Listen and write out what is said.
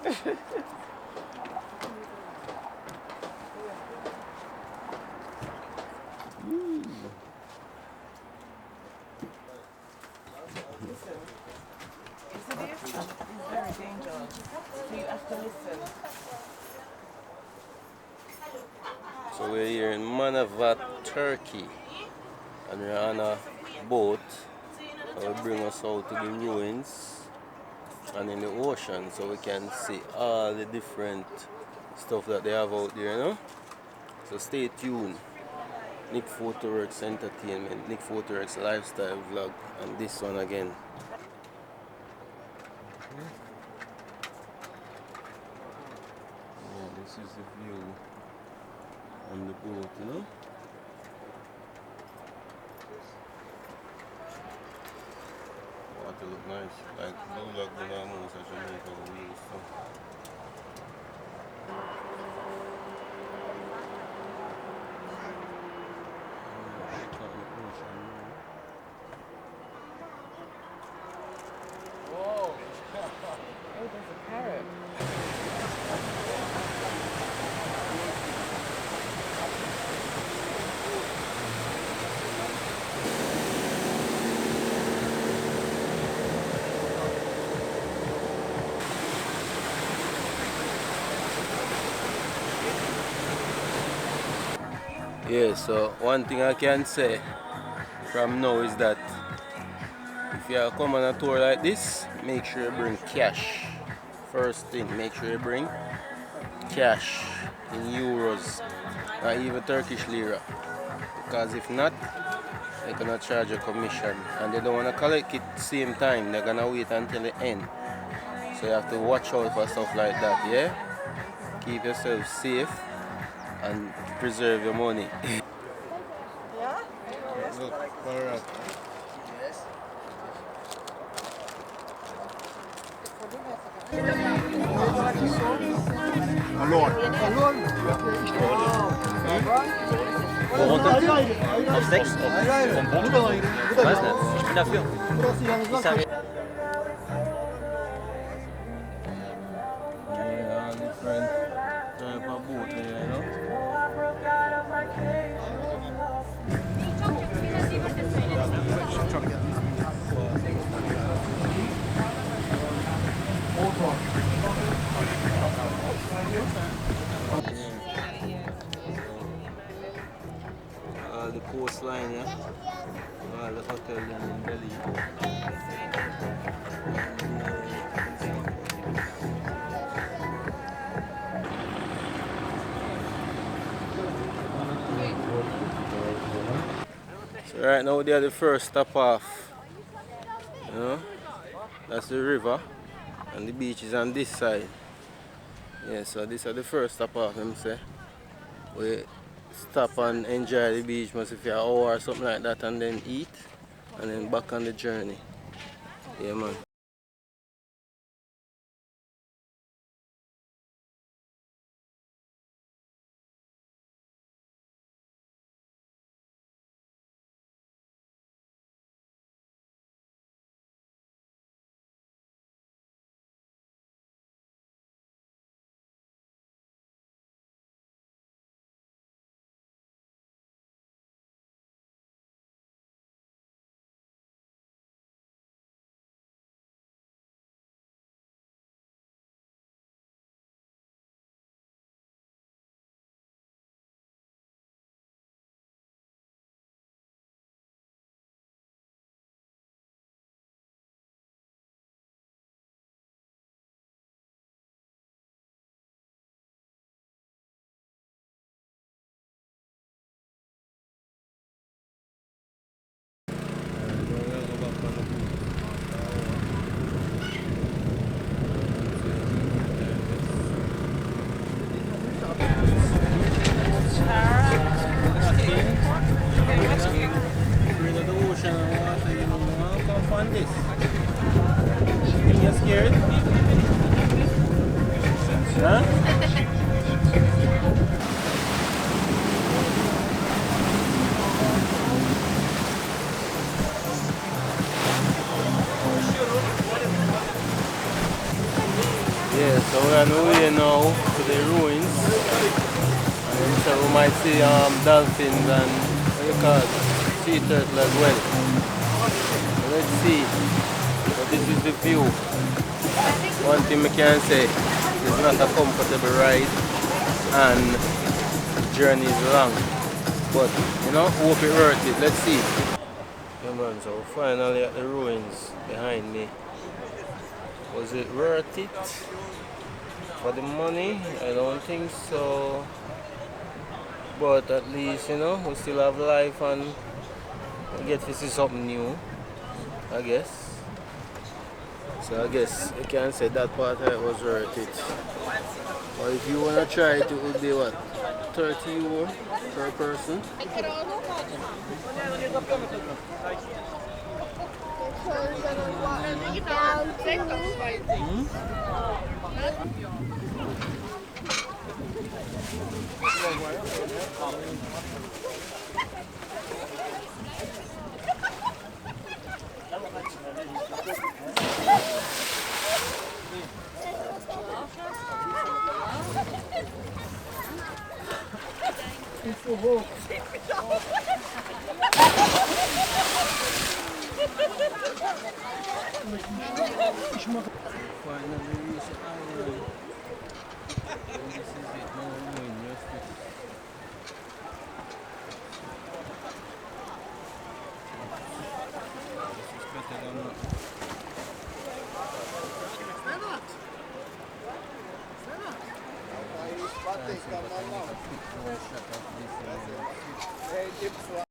It's very dangerous. So you have to listen. So we're here in Manavgat, Turkey, and we're on a boat that will bring us out to the ruins and in the ocean, so we can see all the different stuff that they have out there, you know? So stay tuned. Nickfotoworks Entertainment, Nickfotoworks Lifestyle Vlog, and this one again. Yeah, this is the view on the boat, you know? Water look nice, like blue lagoon almost as Jamaica we used to. Whoa! Oh, there's a parrot. Yeah, so one thing I can say from now is that if you come on a tour like this, make sure you bring cash. First thing, make sure you bring cash in euros or even Turkish lira. Because if not, they're gonna charge a commission and they don't wanna collect it same time, they're gonna wait until the end. So you have to watch out for stuff like that, yeah? Keep yourself safe and preserve your money. Yeah? Look, alright. Auf 6? Vom Boot? Ich weiß nicht. Ich bin dafür. Ich sage. Yeah, different type of boat there, you know? All the coastline, yeah? All the hotel in Delhi. So right now they are the first stop off. You know? That's the river and the beach is on this side. Yeah, so these are the first stop off, let me say. We stop and enjoy the beach maybe for an hour or something like that and then eat and then back on the journey. Yeah man. Yeah, so we're on the way now to the ruins. And so we might see dolphins and what you call it, sea turtle as well. So let's see. But this is the view. One thing I can say, it's not a comfortable ride and the journey is long. But you know, hope it worth it. Let's see. Yeah man, so we're finally at the ruins behind me. Was it worth it for the money? I don't think so. But at least, you know, we still have life and we get to see something new, I guess. So I guess you can say that part of it was worth it. Or if you wanna try it, it would be what? 30 euro per person. Finally reached the island. And this is it, no ruin, just this. This is better than nothing. Try and see if I can get a quick shot of this.